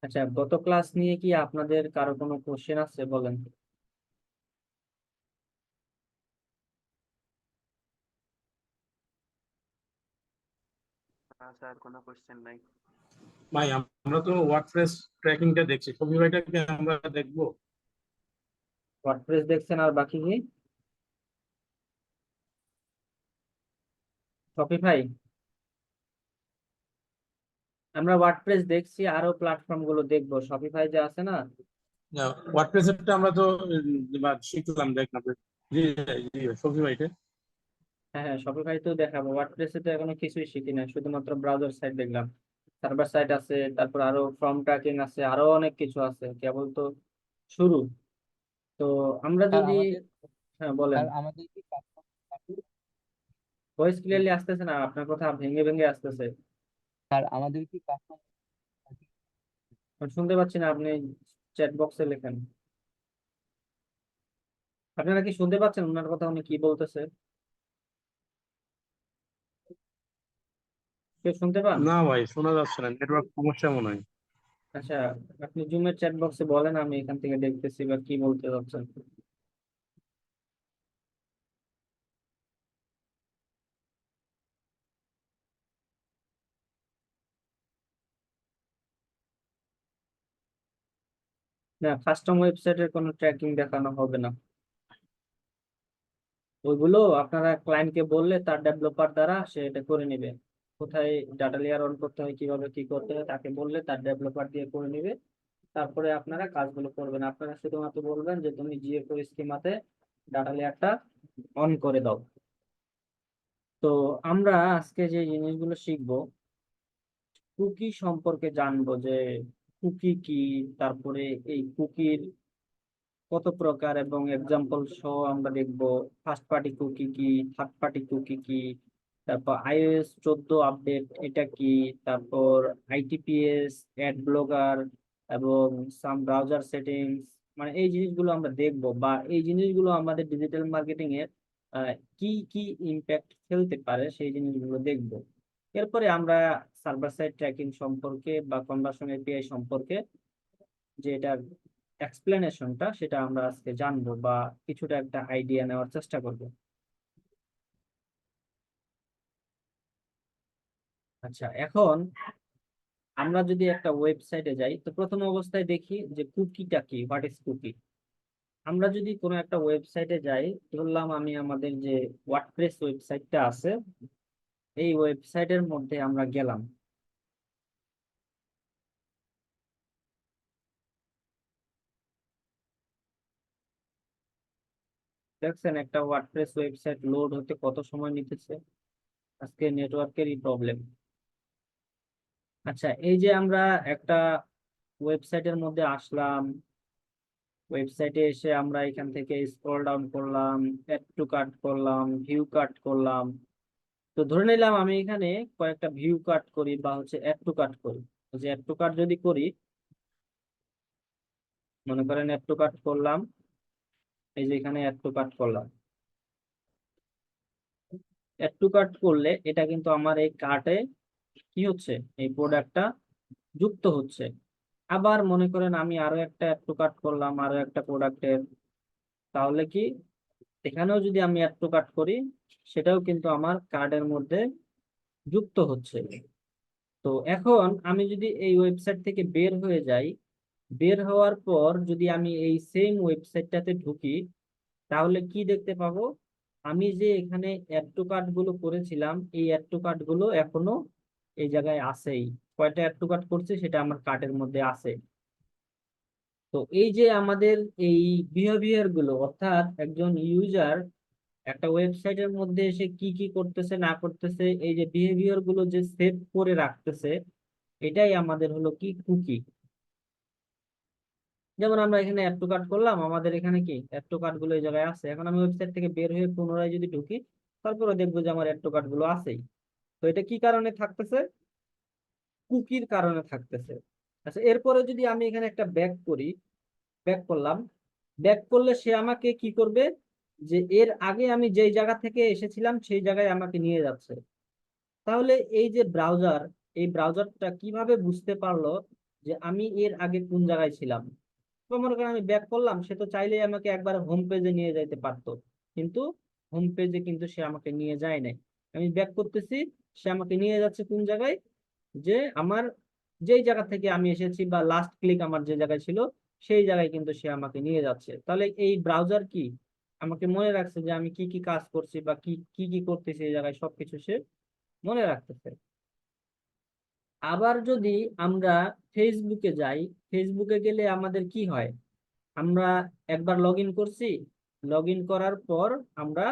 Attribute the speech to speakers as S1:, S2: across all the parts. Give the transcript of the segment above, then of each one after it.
S1: আচ্ছা, গত ক্লাস নিয়ে কি আপনাদের কারো কোনো কোশ্চেন আছে বলেন?
S2: স্যার কোনো কোশ্চেন নাই।
S3: ভাই আমরা তো ওয়ার্ডপ্রেস ট্র্যাকিংটা দেখছি, শপিফাইটাকে আমরা দেখবো।
S1: ওয়ার্ডপ্রেস দেখছেন, আর বাকি কি? শপিফাই। আমরা ওয়ার্ডপ্রেস দেখছি, আরো প্ল্যাটফর্ম গুলো দেখবো। শপিফাই যে আছে না।
S3: ওয়ার্ডপ্রেসেরটা আমরা তো শিখলাম, দেখলাম। জি জি, শপিফাইটা।
S1: হ্যাঁ হ্যাঁ, শপিফাই তো দেখাবো। ওয়ার্ডপ্রেসে তো এখনো কিছুই শিখি না, শুধুমাত্র ব্রাউজার সাইট দেখলাম। সার্ভার সাইট আছে, তারপর আরো ফর্ম ট্র্যাকিং আছে, আরো অনেক কিছু আছে, কেবল তো শুরু। তো আমরা
S4: স্যার
S1: যদি,
S4: আমাদের
S1: হ্যাঁ বলেন।
S4: স্যার আমাদের কি
S1: ভয়েস ক্লিয়ারলি আসতেছে না, আপনার কথা ভেঙে ভেঙে আসতেছে।
S4: স্যার আমাদের কি কাস্টমার
S1: আমি শুনতে পাচ্ছি না, আপনি চ্যাট বক্সে লেখেন। আপনারা কি শুনতে পাচ্ছেন ওনার কথা, উনি কি বলতেছে? কেউ শুনতে পান?
S3: না ভাই, শোনা যাচ্ছে না, নেটওয়ার্ক সমস্যা মনে হয়।
S1: আচ্ছা, আপনি জুমের চ্যাট বক্সে বলেন, আমি এখান থেকে দেখতেছি বা কি বলতে চাচ্ছেন। না, কাস্টম ওয়েবসাইটের কোনো ট্র্যাকিং দেখানো হবে না। ওইগুলো আপনারা ক্লায়েন্টকে বললে তার ডেভেলপার দ্বারা সে এটা করে নেবে। কোথায় ডাটা লেয়ার অন করতে হয়, কিভাবে কি করতে হয়, তাকে বললে তার ডেভেলপার দিয়ে করে নেবে। তারপরে আপনারা কাজগুলো করবেন। আপনারা শুধুমাত্র বলবেন যে তুমি জিএফও স্কিমাতে ডাটা লেয়ারটা অন করে দাও। তো আমরা আজকে যে জিনিসগুলো শিখবো, কুকি সম্পর্কে জানবো যে কুকি কি, তারপরে এই কুকির কত প্রকার এবং এক্সাম্পল সহ আমরা দেখবো। ফার্স্ট পার্টি কুকি কি, থার্ড পার্টি কুকি কি, তারপর iOS 14 আপডেট এটা কি, তারপর আইটিপিএস, অ্যাড ব্লগার এবং সাম ব্রাউজার সেটিংস। মানে এই জিনিসগুলো আমরা দেখবো, বা এই জিনিসগুলো আমাদের ডিজিটাল মার্কেটিং এর কি কি ইম্প্যাক্ট ফেলতে পারে সেই জিনিসগুলো দেখবো। এরপরে আমরা সার্ভার সাইড ট্র্যাকিং সম্পর্কে বা কনভার্সন এপিআই সম্পর্কে যে এটার এক্সপ্লেনেশনটা, সেটা আমরা আজকে জানবো বা কিছুটা একটা আইডিয়া নেওয়ার চেষ্টা করব। আচ্ছা, এখন আমরা যদি একটা ওয়েবসাইটে যাই, তো প্রথম অবস্থায় দেখি যে কুকিটা কি, হোয়াট ইজ কুকি। আমরা যদি কোনো একটা ওয়েবসাইটে যাই, ধরলাম আমি আমাদের যে ওয়ার্ডপ্রেস ওয়েবসাইটটা আছে, এই ওয়েবসাইটের মধ্যে আমরা গেলাম। দেখছেন একটা ওয়ার্ডপ্রেস ওয়েবসাইট লোড হতে কত সময় নিতেছে। আজকে নেটওয়ার্কেরই প্রবলেম। আচ্ছা, এই যে আমরা একটা ওয়েবসাইটের মধ্যে আসলাম, ওয়েবসাইটে এসে আমরা এখান থেকে স্ক্রল ডাউন করলাম, অ্যাড টু কার্ট করলাম, ভিউ কার্ট করলাম। তো ধরে নিলাম আমি এখানে কয়েকটা ভিউ কার্ট করি বা হচ্ছে অ্যাড টু কার্ট করি। তো যে অ্যাড টু কার্ট যদি করি, মনে করেন অ্যাড টু কার্ট করলাম, এই যে এখানে অ্যাড টু কার্ট করলাম। অ্যাড টু কার্ট করলে এটা কিন্তু আমার এই কার্টে কি হচ্ছে, এই প্রোডাক্টটা যুক্ত হচ্ছে। আবার মনে করেন আমি আরো একটা অ্যাড টু কার্ট করলাম আরো একটা প্রোডাক্টের, তাহলে কি এখানেও যদি আমি অ্যাড টু কার্ট করি, সেটাও কিন্তু আমার কার্ডের মধ্যে যুক্ত হচ্ছে। তো এখন আমি যদি এই ওয়েবসাইট থেকে বের হয়ে যাই, বের হওয়ার পর যদি আমি এই সেম ওয়েবসাইটটাতে ঢুকি, তাহলে কি দেখতে পাবো? আমি যে এখানে অ্যাড টু কার্ট গুলো করেছিলাম, এই অ্যাড টু কার্ট গুলো এখনো এই জায়গায় আছেই। কয়টা অ্যাড টু কার্ট করছে সেটা আমার কার্টের মধ্যে আছে। তো এই যে আমাদের এই বিহেভিয়ার গুলো, অর্থাৎ একজন ইউজার একটা ওয়েবসাইটের মধ্যে এসে কি কি করতেছে না করতেছে, এই যে বিহেভিয়ার গুলো যে সেভ করে রাখতেছে, এটাই আমাদের হলো কি কুকি। যেমন আমরা এখানে অ্যাড টু কার্ট করলাম, আমাদের এখানে কি অ্যাড টু কার্ট গুলো এই জায়গায় আছে। এখন আমি ওয়েবসাইট থেকে বের হয়ে পুনরায় যদি ঢুকি, তারপরে দেখবো যে আমার অ্যাড টু কার্ট গুলো আছেই। তো এটা কি কারণে থাকতেছে? কুকির কারণে থাকতেছে। আচ্ছা, এরপরে যদি আমি এখানে একটা ব্যাক করি, ব্যাক করলাম, ব্যাক করলে সে আমাকে কি করবে, যে এর আগে আমি যেই জায়গা থেকে এসেছিলাম সেই জায়গায় আমাকে নিয়ে যাচ্ছে। তাহলে এই যে ব্রাউজার, এই ব্রাউজারটা কিভাবে বুঝতে পারলো যে আমি এর আগে কোন জায়গায় ছিলাম। তো মনে করেন আমি ব্যাক করলাম, সে তো চাইলেই আমাকে একবার হোম পেজে নিয়ে যাইতে পারতো, কিন্তু হোম পেজে কিন্তু সে আমাকে নিয়ে যায় নাই। আমি ব্যাক করতেছি, সে আমাকে নিয়ে যাচ্ছে কোন জায়গায়, যে আমার যেই জায়গা থেকে আমি এসেছি বা লাস্ট ক্লিক আমার যে জায়গায় ছিল সেই জায়গায় কিন্তু সে আমাকে নিয়ে যাচ্ছে। তাহলে এই ব্রাউজার কি আমাকে মনে রাখছে যে আমি কি কি কাজ করছি বা কি কি কি করতেছি, এই জায়গায় সবকিছু সে মনে রাখতেছে। আবার যদি আমরা ফেসবুকে যাই, ফেসবুকে গেলে আমাদের কি হয়, আমরা একবার লগ ইন করছি, লগ ইন করার পর আমরা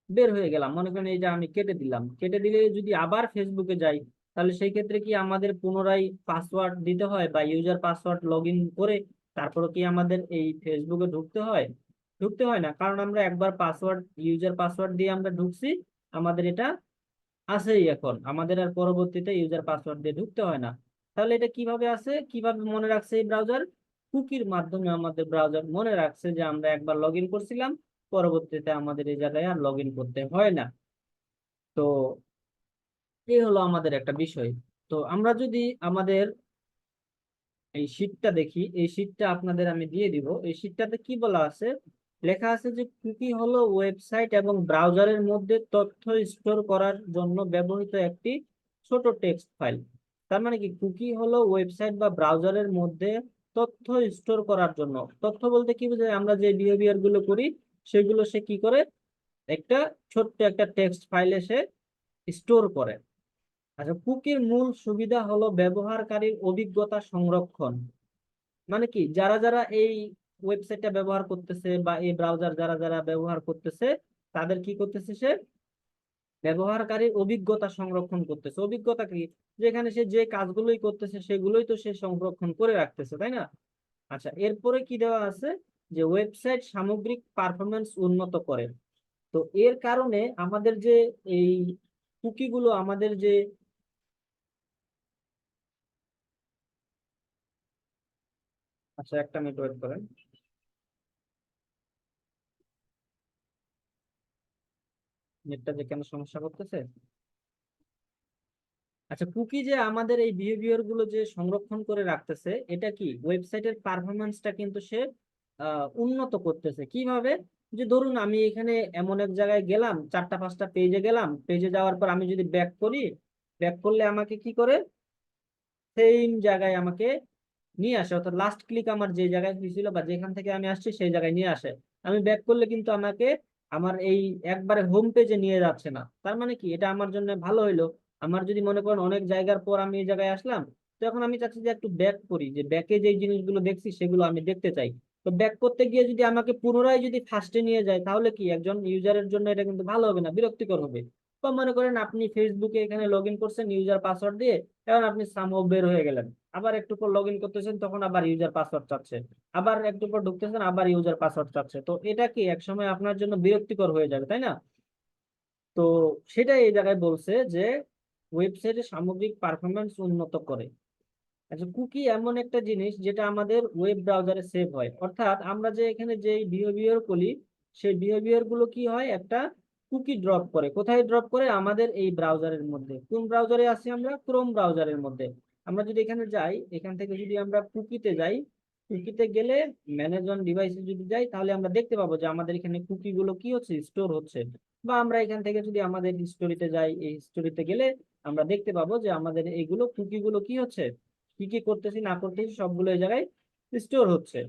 S1: বের হয়ে গেলাম, মনে করেন এই যে আমি কেটে দিলাম, কেটে দিলে যদি আবার ফেসবুকে যাই, তাহলে সেই ক্ষেত্রে কি আমাদের পুনরায় পাসওয়ার্ড দিতে হয় বা ইউজার পাসওয়ার্ড লগ ইন করে তারপরে কি আমাদের এই ফেসবুকে ঢুকতে হয়? ঢুকতে হয় না, কারণ আমরা একবার পাসওয়ার্ড, ইউজার পাসওয়ার্ড দিয়ে আমরা ঢুকছি, আমাদের এটা আছেই, এখন আমাদের আর পরবর্তীতে ইউজার পাসওয়ার্ড দিয়ে ঢুকতে হয় না। তাহলে এটা কিভাবে আছে, কিভাবে মনে রাখছে এই ব্রাউজার? কুকির মাধ্যমে আমাদের ব্রাউজার মনে রাখছে যে আমরা একবার লগ ইন করছিলাম, পরবর্তীতে আমাদের এই জায়গায় আর লগ ইন করতে হয় না। তো এই হলো আমাদের একটা বিষয়। তো আমরা যদি আমাদের এই শীটটা দেখি, এই শীটটা আপনাদের আমি দিয়ে দিব। এই শীটটাতে কি বলা আছে, লেখা আছে যে কুকি হলো ওয়েবসাইট এবং ব্রাউজারের মধ্যে তথ্য স্টোর করার জন্য ব্যবহৃত একটি ছোট টেক্সট ফাইল। তার মানে কি, কুকি হলো ওয়েবসাইট বা ব্রাউজারের মধ্যে তথ্য স্টোর করার জন্য। তথ্য বলতে কি বোঝায়, আমরা যে বিহেভিয়ার গুলো করি সেগুলো সে কি করে, একটা ছোট্ট একটা টেক্সট ফাইলে সে স্টোর করে। আচ্ছা, কুকির মূল সুবিধা হলো ব্যবহারকারীর অভিজ্ঞতা সংরক্ষণ। মানে কি, যারা যারা এই ওয়েবসাইটটা ব্যবহার করতেছে বা এই ব্রাউজার যারা যারা ব্যবহার করতেছে, তাদের কি করতেছে সে, ব্যবহারকারীর অভিজ্ঞতা সংরক্ষণ করতেছে। অভিজ্ঞতা কি, যেখানে সে যে কাজগুলোই করতেছে সেগুলোই তো সে সংরক্ষণ করে রাখতেছে, তাই না? আচ্ছা, এরপরে কি দেওয়া আছে, যে ওয়েবসাইট সামগ্রিক পারফরমেন্স উন্নত করে। তো এর কারণে আমাদের যে এই কুকিগুলো, আমাদের যে, আচ্ছা একটা মিনিট ওয়েট করেন, নেটটা যে কেন সমস্যা করতেছে। আচ্ছা, কুকি যে আমাদের এই বিহেভিয়ার গুলো যে সংরক্ষণ করে রাখতেছে, এটা কি ওয়েবসাইটের পারফরমেন্সটা কিন্তু সে উন্নত করতেছে। কিভাবে, যে ধরুন আমি এখানে এমন এক জায়গায় গেলাম, 4টা 5টা পেজে গেলাম, পেজে যাওয়ার পর আমি যদি ব্যাক করি, ব্যাক করলে আমাকে কি করে, সেম জায়গায় আমাকে নিয়ে আসে, অর্থাৎ লাস্ট ক্লিক আমার যে জায়গায় হয়েছিল বা যেখান থেকে আমি আসছি সেই জায়গায় নিয়ে আসে। আমি ব্যাক করলে কিন্তু আমাকে আমার এই একবারে হোম পেজে নিয়ে যাচ্ছে না। তার মানে কি, এটা আমার জন্য ভালো হইলো। আমার যদি মনে করেন অনেক জায়গার পর আমি এই জায়গায় আসলাম, তখন আমি চাচ্ছি যে একটু ব্যাক করি, যে ব্যাকে যে জিনিসগুলো দেখছি সেগুলো আমি দেখতে চাই। তো ব্যাক করতে গিয়ে যদি আমাকে পুনরায় যদি ফার্স্টে নিয়ে যায়, তাহলে কি একজন ইউজারের জন্য এটা কিন্তু ভালো হবে না, বিরক্তিকর হবে। তো মনে করেন আপনি ফেসবুকে এখানে লগ ইন করছেন ইউজার পাসওয়ার্ড দিয়ে, এখন আপনি সামহাও বের হয়ে গেলেন, আবার একটু পর লগ ইন করতেছেন, তখন আবার ইউজার পাসওয়ার্ড চাচ্ছে, আবার একটু পর ঢুকতেছেন, আবার ইউজার পাসওয়ার্ড চাচ্ছে। তো এটা কি একসময় আপনার জন্য বিরক্তিকর হয়ে যাবে, তাই না? তো সেটাই এই জায়গায় বলছে যে ওয়েবসাইটের সামগ্রিক পারফরমেন্স উন্নত করে। আচ্ছা, কুকি এমন একটা জিনিস যেটা আমাদের ওয়েব ব্রাউজারে সেভ হয়, অর্থাৎ আমরা যে এখানে যে বিহেভিয়ার করি, সেই বিহেভিয়ার গুলো কি হয়, একটা কুকি ড্রপ করে। কোথায় ড্রপ করে, আমাদের এই ব্রাউজারের মধ্যে। কোন ব্রাউজারে আছি আমরা, ক্রোম ব্রাউজারের মধ্যে। আমরা যদি এখানে যাই, এখান থেকে যদি আমরা কুকিতে যাই, কুকিতে গেলে ম্যানেজ অন ডিভাইসে যদি যাই, তাহলে আমরা দেখতে পাবো যে আমাদের এখানে কুকি গুলো কি হচ্ছে, স্টোর হচ্ছে। বা আমরা এখান থেকে যদি আমাদের হিস্টোরিতে যাই, এই হিস্টোরিতে গেলে আমরা দেখতে পাবো যে আমাদের এইগুলো কুকি গুলো কি হচ্ছে, কি কি করতেছি না করতেছি সবগুলো এই জায়গায় স্টোর হচ্ছে।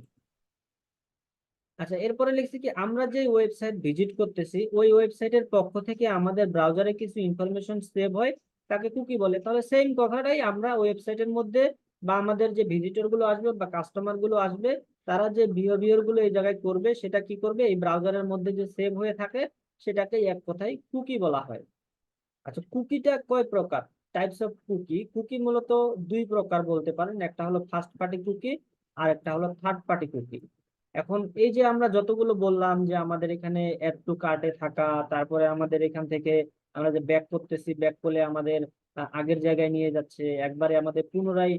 S1: আচ্ছা, এরপরে লিখছি কি, আমরা যে ওয়েবসাইট ভিজিট করতেছি ওই ওয়েবসাইটের পক্ষ থেকে আমাদের ব্রাউজারে কিছু ইনফরমেশন সেভ হয়, তাকে কুকি বলে। তাহলে সেম কথাটাই আমরা ওয়েবসাইটের মধ্যে, বা আমাদের যে ভিজিটর গুলো আসবে বা কাস্টমার গুলো আসবে, তারা যে বিহেভিয়ার গুলো এই জায়গায় করবে, সেটা কি করবে, এই ব্রাউজারের মধ্যে যে সেভ হয়ে থাকে সেটাকে এক কথায় কুকি বলা হয়। আচ্ছা, কুকিটা কয় প্রকার, টাইপস অফ কুকি। কুকি মূলত দুই প্রকার বলতে পারেন, একটা হলো ফার্স্ট পার্টি কুকি আর একটা হলো থার্ড পার্টি কুকি। এখন এই যে আমরা যতগুলো বললাম যে আমাদের এখানে অ্যাড টু কার্টে থাকা, তারপরে আমাদের এখান থেকে আমরা যে ব্যাক করতেছি, ব্যাক করলে আমাদের আগের জায়গায় নিয়ে যাচ্ছে, একবারে আমাদের পুনরায়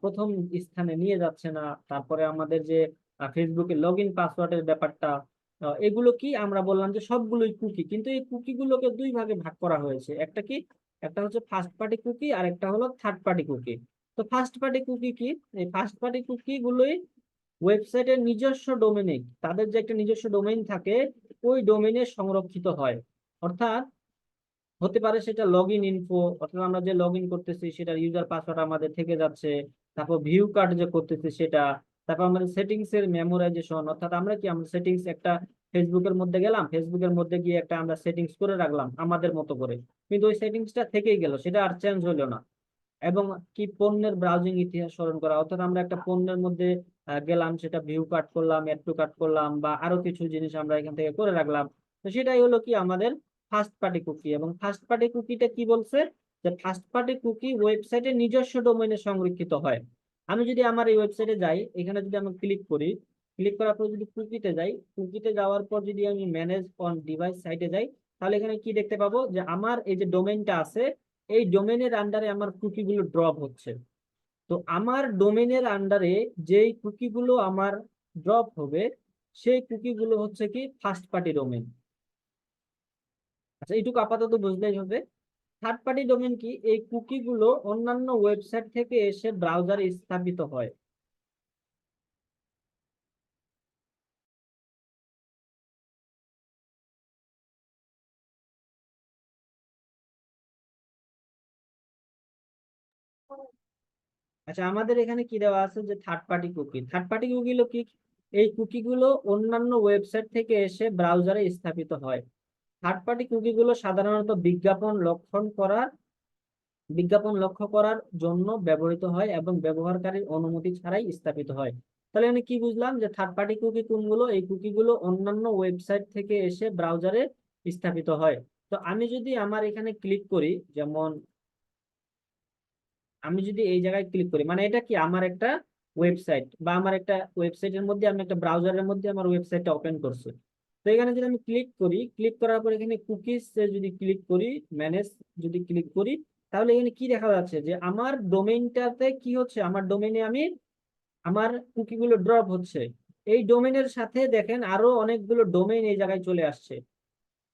S1: প্রথম স্থানে নিয়ে যাচ্ছে না, তারপরে আমাদের যে ফেসবুকে লগ ইন পাসওয়ার্ডের ব্যাপারটা, এগুলো কি আমরা বললাম যে সবগুলোই কুকি, কিন্তু এই কুকি গুলোকে দুই ভাগে ভাগ করা হয়েছে। একটা কি একটা হচ্ছে ফার্স্ট পার্টি কুকি আর একটা হলো থার্ড পার্টি কুকি। তো ফার্স্ট পার্টি কুকি কি? এই ফার্স্ট পার্টি কুকি গুলোই ওয়েবসাইটের নিজস্ব ডোমেনে, তাদের যে একটা নিজস্ব ডোমেইন থাকে, ওই ডোমেইনে সংরক্ষিত হয়। অর্থাৎ হতে পারে সেটা লগ ইন ইনফো, অর্থাৎ আমরা যে লগ ইন করতেছি সেটার ইউজার পাসওয়ার্ড আমাদের থেকে যাচ্ছে, তারপর ভিউ কার্ড যে করতেছি সেটা, তারপর আমাদের সেটিংস এর মেমোরাইজেশন, অর্থাৎ আমরা কি আমরা সেটিংস একটা ফেসবুকের মধ্যে গেলাম, ফেসবুকের মধ্যে গিয়ে একটা আমরা সেটিংস করে রাখলাম আমাদের মতো করে, কিন্তু ওই সেটিংসটা থেকেই গেল, সেটা আর চেঞ্জ হলো না। এবং কি পণ্যের ব্রাউজিং ইতিহাস স্মরণ করা, অর্থাৎ আমরা একটা পণ্যের মধ্যে গেলাম, সেটা ভিউ কাট করলাম, অ্যাড টু কাট করলাম, বা আরো কিছু জিনিস আমরা এখান থেকে করে রাখলাম। তো সেটাই হলো কি আমাদের ফার্স্ট পার্টি কুকি। এবং ফার্স্ট পার্টি কুকিটা কি বলছে, যে ফার্স্ট পার্টি কুকি ওয়েবসাইটের নিজস্ব ডোমেইনে সংরক্ষিত হয়। আমি যদি আমার এই ওয়েবসাইটে যাই, এখানে যদি আমি ক্লিক করি, ক্লিক করার পর যদি কুকিতে যাই, কুকিতে যাওয়ার পর যদি আমি ম্যানেজ অন ডিভাইস সাইটে যাই, তাহলে এখানে কি দেখতে পাবো, যে আমার এই যে ডোমেইনটা আছে, এই ডোমেনের আন্ডারে আমার কুকিগুলো ড্রপ হচ্ছে। তো আমার ডোমেনের আন্ডারে যেই কুকিগুলো আমার ড্রপ হবে, সেই কুকিগুলো হচ্ছে কি ফার্স্ট পার্টি ডোমেন। আচ্ছা, এইটুকু আপাতত বুঝলেই হবে। থার্ড পার্টি ডোমেন কি? এই কুকিগুলো অন্যান্য ওয়েবসাইট থেকে এসে ব্রাউজারে স্থাপিত হয়। আচ্ছা, আমাদের এখানে কি দেওয়া আছে, যে third party cookie. Third party কুকিগুলো কি? এই কুকিগুলো অন্যান্য ওয়েবসাইট থেকে এসে ব্রাউজারে স্থাপিত হয়। থার্ড পার্টি কুকিগুলো সাধারণত বিজ্ঞাপন লক্ষ্য করার জন্য ব্যবহৃত হয় এবং ব্যবহারকারীর অনুমতি ছাড়াই স্থাপিত হয়। তাহলে আমি কি বুঝলাম, যে থার্ড পার্টি কুকি কোনগুলো? এই কুকিগুলো অন্যান্য ওয়েবসাইট থেকে এসে ব্রাউজারে স্থাপিত হয়। তো আমি যদি আমার এখানে ক্লিক করি, যেমন আমি যদি এই জায়গায় ক্লিক করি, মানে এটা কি আমার একটা ওয়েবসাইট, বা আমার একটা ওয়েবসাইটের মধ্যে আমি একটা ব্রাউজারের মধ্যে আমার ওয়েবসাইটটা ওপেন করছি। তো এখানে যদি আমি ক্লিক করি, ক্লিক করার পর এখানে কুকিজ যদি ক্লিক করি, ম্যানেজ যদি ক্লিক করি, তাহলে এখানে কি দেখা যাচ্ছে, যে আমার ডোমেইনটাতে কি হচ্ছে, আমার ডোমেইনে আমার কুকিগুলো ড্রপ হচ্ছে। এই ডোমেইনের সাথে দেখেন আরো অনেকগুলো ডোমেইন এই জায়গায় চলে আসছে,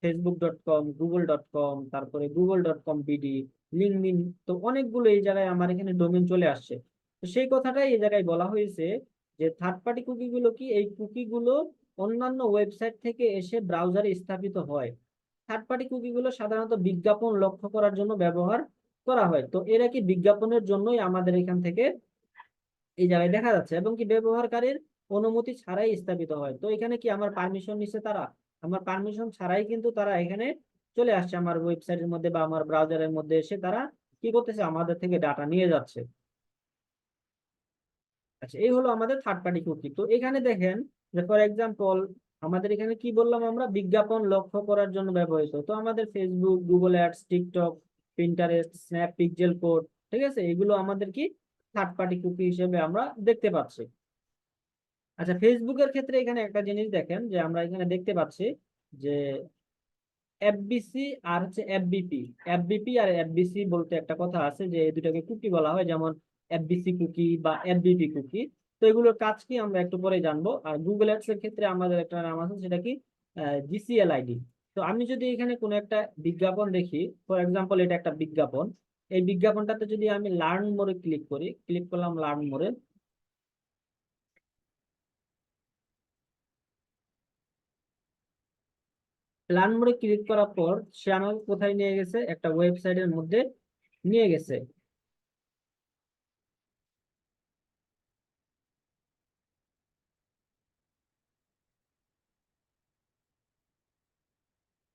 S1: facebook.com, google.com, তারপরে google.com/bd, লিঙ্কডইন। তো অনেকগুলো এই জায়গায় আমার এখানে ডোমেইন চলে আসছে। তো সেই কথাটাই এই জায়গায় বলা হয়েছে, যে থার্ড পার্টি কুকিগুলো কি? এই কুকিগুলো অন্যান্য ওয়েবসাইট থেকে এসে ব্রাউজারে স্থাপিত হয়। থার্ড পার্টি কুকিগুলো সাধারণত বিজ্ঞাপন লক্ষ্য করার জন্য ব্যবহার করা হয়। তো এরা কি বিজ্ঞাপনের জন্যই আমাদের এখান থেকে এই জায়গায় দেখা যাচ্ছে, এবং কি ব্যবহারকারীর অনুমতি ছাড়াই স্থাপিত হয়। তো এখানে কি আমার পারমিশন নিচ্ছে তারা? আমার পারমিশন ছাড়াই কিন্তু তারা এখানে চলে আসছে আমার ওয়েবসাইটের মধ্যে বা আমার ব্রাউজারের মধ্যে এসে তারা কি করতেছে, আমাদের থেকে ডাটা নিয়ে যাচ্ছে। আচ্ছা, এই হলো আমাদের থার্ড পার্টি কুকি। তো এখানে দেখেন, যে ফর এক্সাম্পল আমাদের এখানে কি বললাম, আমরা বিজ্ঞাপন লক্ষ্য করার জন্য ব্যবহৃত। তো আমাদের Facebook, Google ads, TikTok, Pinterest, Snap, pixel code, ঠিক আছে, এগুলো আমাদের কি থার্ড পার্টি কুকি হিসেবে আমরা দেখতে পাচ্ছি। আচ্ছা, ফেসবুকের ক্ষেত্রে এখানে একটা জিনিস দেখেন, যে আমরা এখানে দেখতে পাচ্ছি যে এফবিসি আর হচ্ছে এফবিপি। এফবিপি আর এফবিসি বলতে একটা কথা আছে, যে এই দুটাকে কুকি বলা হয়, যেমন এফবিসি কুকি বা এফবিপি কুকি। তো এগুলোর কাজ কি আমরা একটু পরে জানবো। আর গুগল অ্যাডস এর ক্ষেত্রে আমাদের একটা নাম আছে, সেটা কি জিসিএল আইডি। তো আমি যদি এখানে কোনো একটা বিজ্ঞাপন দেখি, ফর এক্সাম্পল এটা একটা বিজ্ঞাপন, এই বিজ্ঞাপনটাতে যদি আমি লার্ন মোড়ে ক্লিক করি, ক্লিক করলাম লার্ন মোড়ে, প্ল্যান মোডে ক্লিক করার পর সে আমাকে কোথায় নিয়ে গেছে, একটা ওয়েবসাইটের মধ্যে নিয়ে গেছে।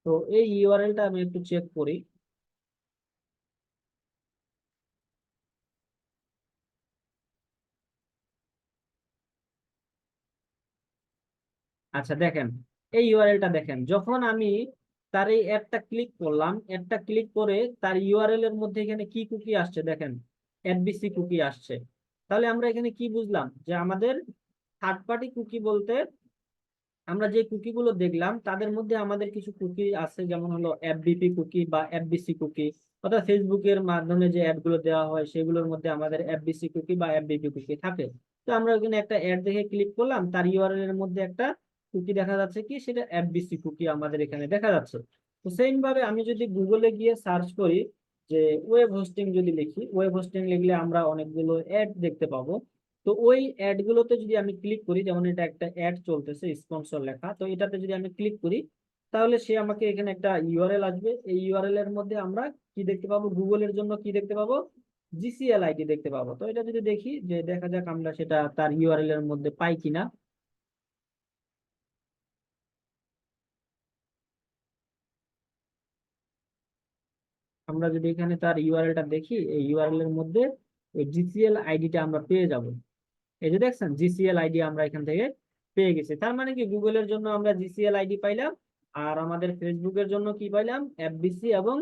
S1: তো এই ইউআরএলটা আমি একটু চেক করি। আচ্ছা, দেখেন এই ইউআরএলটা দেখেন, যখন আমি তার এই অ্যাডটা ক্লিক করলাম, অ্যাডটা ক্লিক করে তার ইউআরএল এর মধ্যে এখানে কি কুকি আসছে দেখেন, এফবিসি কুকি আসছে। তাহলে আমরা এখানে কি বুঝলাম, যে আমাদের থার্ড পার্টি কুকি বলতে আমরা যে কুকি গুলো দেখলাম তাদের মধ্যে আমাদের কিছু কুকি আছে, যেমন হলো এফবিপি কুকি বা এফবিসি কুকি, অর্থাৎ ফেসবুকের মাধ্যমে যে অ্যাড গুলো দেওয়া হয় সেগুলোর মধ্যে আমাদের এফবিসি কুকি বা এফবিপি কুকি থাকে। তো আমরা ওখানে একটা অ্যাড দেখে ক্লিক করলাম, তার ইউআরএল এর মধ্যে একটা কুকি দেখা যাচ্ছে, কি সেটা এফবিসি কুকি আমাদের এখানে দেখা যাচ্ছে। তো সেম ভাবে আমি যদি গুগলে গিয়ে সার্চ করি, যে ওয়েব হোস্টিং যদি লিখি, ওয়েব হোস্টিং লিখলে আমরা অনেকগুলো অ্যাড দেখতে পাবো। তো ওই অ্যাড গুলোতে যদি আমি ক্লিক করি, যেমন এটা একটা অ্যাড চলতেছে স্পন্সর লেখা, তো এটাতে যদি আমি ক্লিক করি তাহলে সে আমাকে এখানে একটা ইউআরএল আসবে। এই ইউআরএল এর মধ্যে আমরা কি দেখতে পাবো, গুগলের জন্য কি দেখতে পাবো, জিসিএল আইডি দেখতে পাবো। তো এটা যদি দেখি, যে দেখা যাক আমরা সেটা তার ইউআরএল এর মধ্যে পাই কিনা। আমরা যদি এখানে তার ইউআরএলটা দেখি, এই ইউআরএল এর মধ্যে এই জিসিএল আইডিটা আমরা পেয়ে যাব। এই যে দেখছেন জিসিএল আইডি আমরা এখান থেকে পেয়ে গেছি। তার মানে কি, গুগলের জন্য আমরা জিসিএল আইডি পাইলাম, আর আমাদের ফেসবুকের জন্য কি পাইলাম, এফবিসি এবং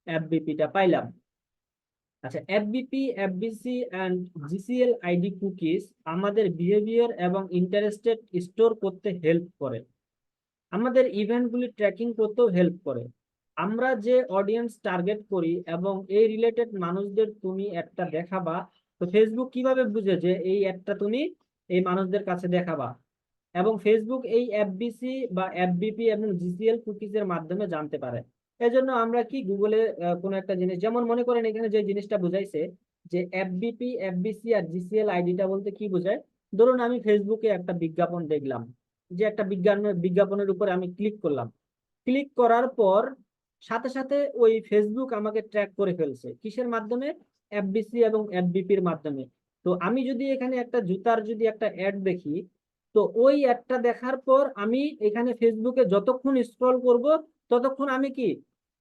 S1: এফবিপিটা পাইলাম। আচ্ছা, FBP, FBC and GCL ID cookies আমাদের বিহেভিয়ার এবং ইন্টারেস্টেড স্টোর করতে হেল্প করে, আমাদের ইভেন্টগুলি ট্র্যাকিং করতেও হেল্প করে। আমরা যে অডিয়েন্স টার্গেট করি এবং এই রিলেটেড মানুষদের তুমি একটা দেখাবা, তো ফেসবুক কিভাবে বুঝে যে এই একটা তুমি এই মানুষদের কাছে দেখাবা, এবং ফেসবুক এই এফবিসি বা এফবিপি এবং জিসিএল কুকিজের মাধ্যমে জানতে পারে। এজন্য আমরা কি গুগলে কোনো একটা জিনিস, যেমন মনে করেন এখানে যে জিনিসটা বুঝাইছে যে এফবিপি, এফবিসি আর জিসিএল আইডিটা বলতে কি বোঝায়। ধরুন আমি ফেসবুকে একটা বিজ্ঞাপন দেখলাম, যে একটা বিজ্ঞাপনের উপরে আমি ক্লিক করলাম, ক্লিক করার পর সাথে সাথে ওই ফেসবুক আমাকে ট্র্যাক করে ফেলছে কিসের মাধ্যমে, এফবিসি এবং এফবিপির মাধ্যমে। তো আমি যদি এখানে একটা জুতার যদি একটা অ্যাড দেখি, তো ওই অ্যাডটা দেখার পর আমি এখানে ফেসবুকে যতক্ষণ স্ক্রল করব ততক্ষণ আমি কি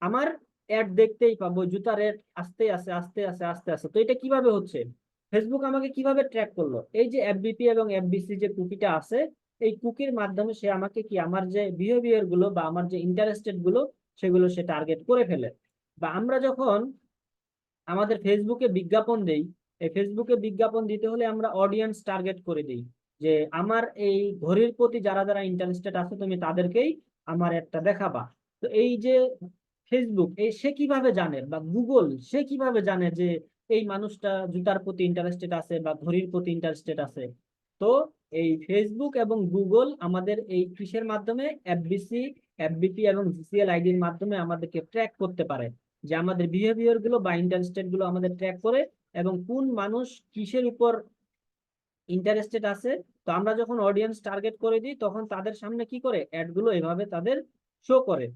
S1: আমার অ্যাড দেখতেই পাবো, জুতার অ্যাড আসতে আসে আস্তে আসে আস্তে আসে। তো এটা কিভাবে হচ্ছে, ফেসবুক আমাকে কিভাবে ট্র্যাক করলো, এই যে এফবিপি এবং এফবিসি যে কুকিটা আছে, এই কুকির মাধ্যমে সে আমাকে কি আমার যে বিহেভিয়ার গুলো বা আমার যে ইন্টারেস্টেড গুলো সেগুলো সে টার্গেট করে ফেলে। বা আমরা যখন আমাদের ফেসবুকে বিজ্ঞাপন দেই, এই ফেসবুকে বিজ্ঞাপন দিতে হলে আমরা অডিয়েন্স টার্গেট করে দিই, যে আমার এই ঘড়ির প্রতি যারা যারা ইন্টারেস্টেড আছে তুমি তাদেরকেই আমার একটা দেখাবা। তো এই যে ফেসবুক এই সে কিভাবে জানে, বা গুগল সে কিভাবে জানে যে এই মানুষটা জুতার প্রতি ইন্টারেস্টেড আছে বা ঘড়ির প্রতি ইন্টারেস্টেড আছে। তো এই ফেসবুক এবং গুগল আমাদের এই কিসের মাধ্যমে, এফবিসি, এফবিপি এবং জিসিএল আইডির মাধ্যমে আমাদেরকে ট্র্যাক করতে পারে, যে আমাদের বিহেভিয়ার গুলো বা ইন্টারেস্টেড গুলো আমাদের ট্র্যাক করে, এবং কোন মানুষ কিসের উপর ইন্টারেস্টেড আছে। তো আমরা যখন অডিয়েন্স টার্গেট করে দিই তখন তাদের সামনে কি করে, অ্যাড গুলো এভাবে তাদের শো করে।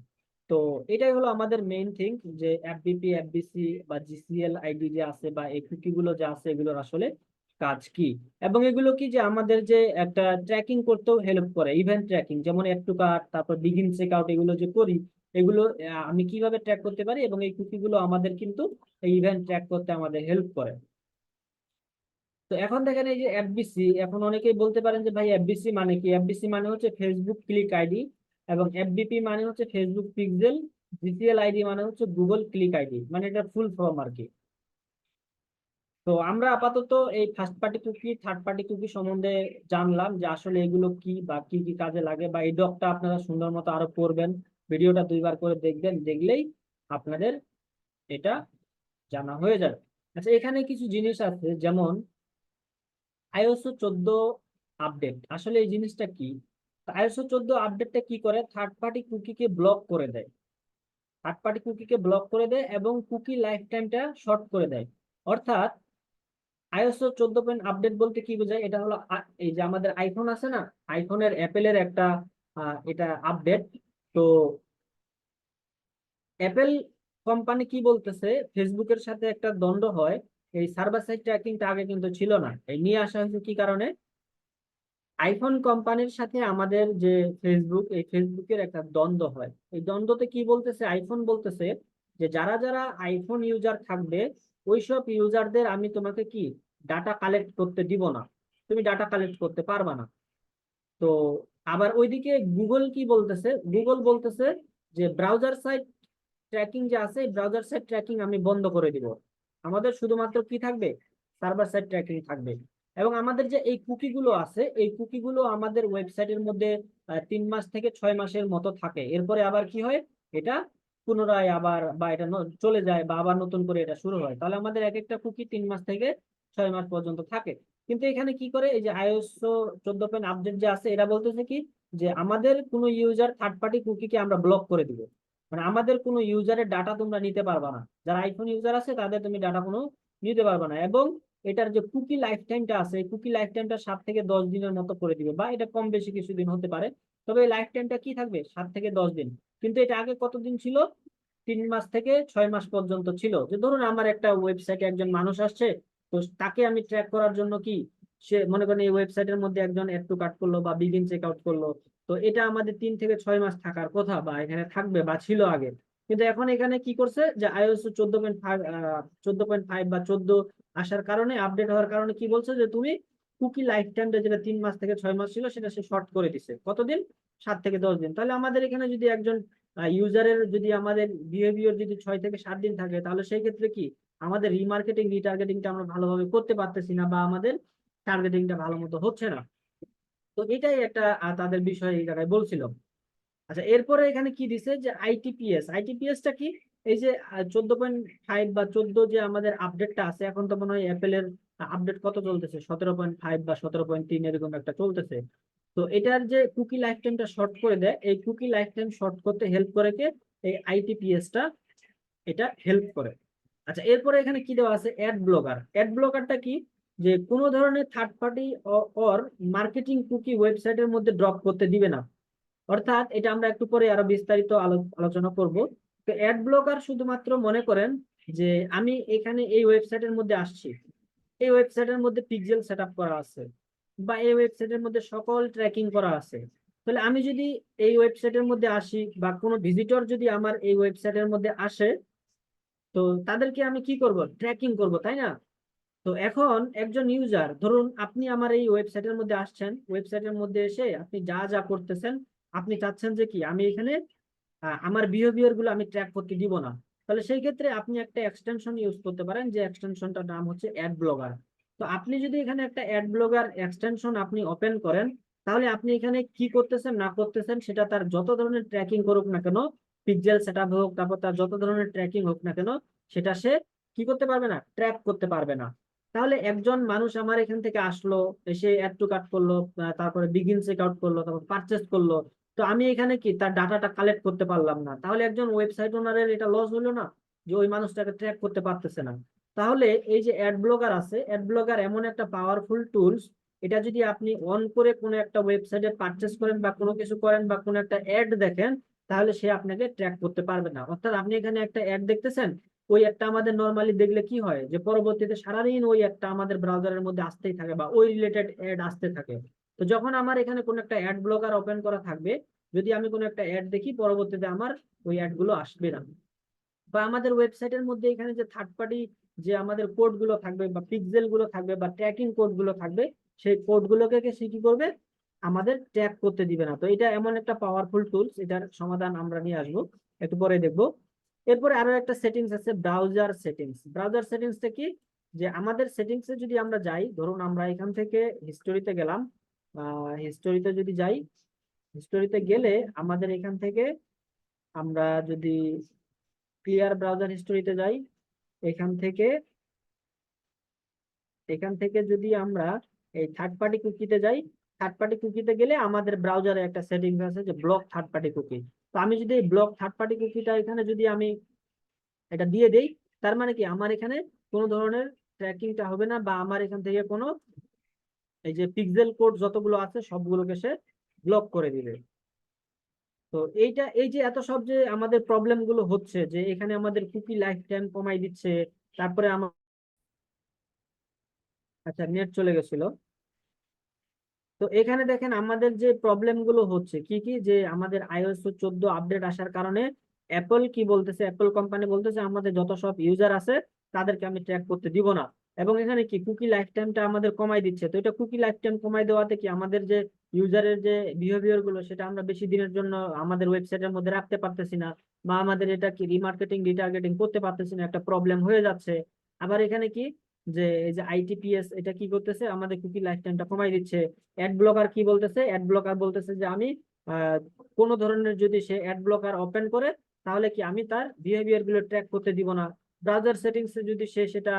S1: তো এটাই হলো আমাদের মেইন থিং, যে এফবিপি, এফবিসি বা জিসিএল আইডি যে আছে বা এই কুকি গুলো যে আছে এগুলোর আসলে কাজ কি, এবং এগুলো কি যে আমাদের যে একটা ট্র্যাকিং করতেও হেল্প করে, ইভেন্ট ট্র্যাকিং, যেমন এড টু কার্ট, তারপর বিগিন চেক আউট, এগুলো যে করি এগুলো আমি কিভাবে ট্র্যাক করতে পারি, এবং এই কুকি গুলো আমাদের কিন্তু এই ইভেন্ট ট্র্যাক করতে আমাদের হেল্প করে। তো এখন দেখেন এই যে এফবিসি, এখন অনেকেই বলতে পারেন যে ভাই এফবিসি মানে কি, এফবিসি মানে হচ্ছে ফেসবুক ক্লিক আইডি, এবং এফবিপি মানে হচ্ছে ফেসবুক পিক্সেল, জিসিএল আইডি মানে হচ্ছে গুগল ক্লিক আইডি, মানে এটা ফুল ফর্ম আর কি। তো আমরা আপাতত এই first party cookie, third party cookie সম্বন্ধে জানলাম, যে আসলে এগুলো কি বা কি কি কাজে লাগে, বা এই ডকটা আপনারা সুন্দর মতো আরো পড়বেন, ভিডিওটা 2বার করে দেখবেন, দেখলেই আপনাদের এটা জানা হয়ে যাবে। আচ্ছা, এখানে কিছু জিনিস আছে, যেমন আইওএস 14 আপডেট, আসলে এই জিনিসটা কি। আইওএস 14 আপডেটটা কি করে, থার্ড পার্টি কুকিকে ব্লক করে দেয়, থার্ড পার্টি কুকিকে ব্লক করে দেয় এবং কুকি লাইফ টাইমটা শর্ট করে দেয়। অর্থাৎ আইওএস 14 আপডেট বলতে কি বোঝায়, এটা হলো এই যে আমাদের আইফোন আছে না, আইফোনের অ্যাপেলের একটা এটা আপডেট। তো অ্যাপেল কোম্পানি কি বলতেছে, ফেসবুকের সাথে একটা দ্বন্দ্ব হয়, এই সার্ভার সাইড ট্র্যাকিংটা আগে কিন্তু ছিল না, এই নিয়ে আসা হয়েছে কি কারণে, আইফোন কোম্পানির সাথে আমাদের যে ফেসবুক, এই ফেসবুকের একটা দ্বন্দ্ব হয়। এই দ্বন্দ্বতে কি বলতেছে, আইফোন বলতেছে যে যারা যারা আইফোন ইউজার থাকবে ওইসব ইউজারদের আমি তোমাকে কি ডাটা কালেক্ট করতে দিব না, তুমি ডাটা কালেক্ট করতে পারবা না। তো আবার ওইদিকে গুগল কি বলতেছে, গুগল বলতেছে যে ব্রাউজার সাইট ট্র্যাকিং যে আছে, ব্রাউজার সাইট ট্র্যাকিং আমি বন্ধ করে দিব, আমাদের শুধুমাত্র কি থাকবে, সার্ভার সাইড ট্র্যাকিং থাকবে। এবং আমাদের যে এই কুকি গুলো আছে, এই কুকি গুলো আমাদের ওয়েবসাইটের মধ্যে 3 মাস থেকে 6 মাসের মতো থাকে, এরপরে আবার কি হয়, এটা পুনরায় আবার বা এটা চলে যায়, বা আবার নতুন করে এটা শুরু হয়। তাহলে আমাদের এক একটা কুকি 3 মাস থেকে 6 মাস পর্যন্ত থাকে। কিন্তু এখানে কি করে, এই যে iOS 14 আপডেট যে আছে, এটা বলতেছে কি, যে আমাদের কোনো ইউজার থার্ড পার্টি কুকিকে আমরা ব্লক করে দিব, মানে আমাদের কোনো ইউজারের ডাটা তোমরা নিতে পারবা না, যারা আইফোন ইউজার আছে তাদের তুমি ডাটা কোনো নিতে পারবা না। এবং এটার যে কুকি লাইফ টাইমটা আছে, এই কুকি লাইফ টাইমটা 7 থেকে 10 দিনের মতো করে দিবে, বা এটা কম বেশি কিছুদিন হতে পারে। তবে এই লাইফ টাইমটা কি থাকবে, 7 থেকে 10 দিন। কিন্তু এটা আগে কতদিন ছিল, 3 মাস থেকে 6 মাস পর্যন্ত ছিল। যে ধরুন আমার একটা ওয়েবসাইটে একজন মানুষ আসছে, তো তাকে আমি ট্র্যাক করার জন্য কি, সে মনে করেন এই ওয়েবসাইটের মধ্যে একজন অ্যাড টু কার্ট করলো বা বিগিন চেক আউট করলো, তো এটা আমাদের 3 থেকে 6 মাস থাকার কথা বা এখানে থাকবে বা ছিল আগে। কিন্তু এখন এখানে কি করছে যে iOS 14.5 14.5 বা 14 আসার কারণে, আপডেট হওয়ার কারণে কি বলছে যে তুমি কুকি লাইফ টাইমটা যেটা 3 মাস থেকে 6 মাস ছিল সেটা সে শর্ট করে দিছে। কতদিন, 7 থেকে 10 দিন। তাহলে আমাদের এখানে যদি একজন ইউজারের যদি আমাদের বিহেভিয়ার যদি 6 থেকে 7 দিন থাকে, তাহলে সেই ক্ষেত্রে কি আমাদের রিমার্কেটিং রিটার্গেটিংটা আমরা ভালোভাবে করতে পারতেছি না, বা আমাদের টার্গেটিংটা ভালো মতো হচ্ছে না। তো এটাই একটা তাদের বিষয় এই জায়গায় বলছিল। আচ্ছা, এরপরে এখানে কি দিছে যে আইটিপিএস। আইটিপিএসটা কি, এই যে 14.5 বা 14 যে আমাদের আপডেটটা আছে, এখন তো মনে হয় অ্যাপেলের আপডেট কত চলতেছে, 17.5 বা 17.3 এরকম একটা চলতেছে। তো এটার যে কুকি লাইফ টাইমটা শর্ট করে দেয়, এই কুকি লাইফ টাইম শর্ট করতে হেল্প করে কে, এই আইটিপিএসটা এটা হেল্প করে। আচ্ছা, এরপরে এখানে কি দেওয়া আছে, অ্যাড ব্লকার। অ্যাড ব্লকারটা কি, যে কোনো ধরনের third party or marketing cookie ওয়েবসাইটের মধ্যে ড্রপ করতে দিবে না। অর্থাৎ এটা আমরা একটু পরে আরো বিস্তারিত আলোচনা করব। তো অ্যাড ব্লকার শুধুমাত্র মনে করেন যে আমি এখানে এই ওয়েবসাইটের মধ্যে আসছি, এই ওয়েবসাইটের মধ্যে পিক্সেল সেট আপ করা আছে, বা এই ওয়েবসাইটের মধ্যে সকল ট্র্যাকিং করা আছে। তাহলে আমি যদি এই ওয়েবসাইটের মধ্যে আসি, বা কোনো ভিজিটর যদি আমার এই ওয়েবসাইটের মধ্যে আসে, তো তাদেরকে আমি কি করব, ট্র্যাকিং করব, তাই না? তো এখন একজন ইউজার, ধরুন আপনি আমার এই ওয়েবসাইটের মধ্যে আসছেন, ওয়েবসাইটের মধ্যে এসে আপনি যা যা করতেছেন, আপনি চাচ্ছেন যে কি আমি এখানে আমার বিহেভিয়ার গুলো আমি ট্র্যাক করতে দিব না। তাহলে সেই ক্ষেত্রে আপনি একটা এক্সটেনশন ইউজ করতে পারেন, যে এক্সটেনশনটার নাম হচ্ছে অ্যাড ব্লগার। তো আপনি যদি এখানে একটা অ্যাড ব্লগার এক্সটেনশন আপনি ওপেন করেন, তাহলে আপনি এখানে কি করতেছেন না করতেছেন সেটা তার যত ধরনের ট্র্যাকিং করুক না কেন, পিক্সেল সেটআপ হোক, তারপর তার যত ধরনের ট্র্যাকিং হোক না কেন, সেটা সে কি করতে পারবে না, ট্র্যাক করতে পারবে না। তাহলে একজন মানুষ আমার এখান থেকে আসলো, এসে অ্যাড টু কার্ট করলো, তারপরে বিগিন চেক আউট করলো, তারপর পারচেস করলো, তো আমি এখানে কি তার ডাটাটা কালেক্ট করতে পারলাম না। তাহলে একজন ওয়েবসাইট ওনারের এটা লস হলো না, যে ওই মানুষটাকে ট্র্যাক করতে পারতেছে না। তাহলে এই যে অ্যাড ব্লগার আছে, অ্যাড ব্লগার এমন একটা পাওয়ারফুল টুলস, এটা যদি আপনি অন করে কোনো একটা ওয়েবসাইটে পারচেস করেন বা কোনো কিছু করেন বা কোনো একটা অ্যাড দেখেন, তাহলে সে আপনাকে ট্র্যাক করতে পারবে না। অর্থাৎ আপনি এখানে একটা অ্যাড দেখতেছেন, ওই একটা আমাদের নর্মালি দেখলে কি হয়, যে পরবর্তীতে সারাদিন ওই একটা আমাদের ব্রাউজারের মধ্যে আসতেই থাকে, বা ওই রিলেটেড অ্যাড আসতে থাকে। তো যখন আমার এখানে কোনো একটা অ্যাড ব্লকার ওপেন করা থাকবে, যদি আমি কোনো একটা অ্যাড দেখি, পরবর্তীতে আমার ওই অ্যাড গুলো আসবে না। বা আমাদের ওয়েবসাইটের মধ্যে এখানে যে থার্ড পার্টি যে আমাদের কোড গুলো থাকবে বা পিক্সেল গুলো থাকবে বা ট্র্যাকিং কোড গুলো থাকবে, সেই কোড গুলোকে সে কি করবে, আমাদের ট্র্যাক করতে দিবে না। তো এটা এমন একটা পাওয়ারফুল টুলস, এটার সমাধান আমরা নিয়ে আসবো, একটু পরে দেখবো। এরপরে আরো একটা সেটিংস আছে, ব্রাউজার সেটিংস। ব্রাউজার সেটিংসটা কি, যে আমাদের সেটিংসে যদি আমরা যাই, ধরুন আমরা এখান থেকে হিস্টোরিতে গেলাম, হিস্টোরিতে যদি যাই, হিস্টোরিতে গেলে আমাদের এখান থেকে আমরা যদি ক্লিয়ার ব্রাউজার হিস্টোরিতে যাই, এখান থেকে যদি আমরা এই থার্ড পার্টি কুকিতে যাই, থার্ড পার্টি কুকিতে গেলে আমাদের ব্রাউজারে একটা সেটিংস আছে যে ব্লক থার্ড পার্টি কুকি। তো আমি যদি এই ব্লক থার্ড পার্টি কুকিটা এখানে যদি আমি এটা দিয়ে দেই, তার মানে কি আমার এখানে কোনো ধরনের ট্র্যাকিংটা হবে না, বা আমার এখান থেকে কোনো এই যে পিক্সেল কোড যতগুলো আছে সবগুলোকে সে ব্লক করে দিবে। তো এইটা, এই যে এত সব যে আমাদের প্রবলেম গুলো হচ্ছে, যে এখানে আমাদের কুকি লাইফ টাইম কমাই দিচ্ছে, তারপরে আমার, আচ্ছা নেট চলে গেছিল। তো এখানে দেখেন আমাদের যে প্রবলেম গুলো হচ্ছে কি কি, যে আমাদের iOS 14 আপডেট আসার কারণে অ্যাপল কি বলতেছে, অ্যাপল কোম্পানি বলতেছে আমাদের যত সব ইউজার আছে তাদেরকে আমি ট্র্যাক করতে দিব না। এবং এখানে কি কুকি লাইফ টাইমটা আমাদের কমাই দিচ্ছে। তো এটা কুকি লাইফ টাইম কমাই দেওয়াতে কি আমাদের যে ইউজারের যে বিহেভিয়ার গুলো, সেটা আমরা বেশি দিনের জন্য আমাদের ওয়েবসাইটের মধ্যে রাখতে পারতেছি না, বা আমাদের এটা কি রিমার্কেটিং রিটার্গেটিং করতে পারতেছি না, একটা প্রবলেম হয়ে যাচ্ছে। আবার এখানে কি, যে এই যে আইটিপিএস এটা কি করতেছে, আমাদের কুকি লাইফ টাইমটা কমাই দিচ্ছে। অ্যাড ব্লকার কি বলতেছে, অ্যাড ব্লকার বলতেছে যে আমি কোনো ধরনের যদি সে অ্যাড ব্লকার ওপেন করে, তাহলে কি আমি তার বিহেভিয়ার গুলো ট্র্যাক করতে দিব না। ব্রাউজার সেটিংসে যদি সে সেটা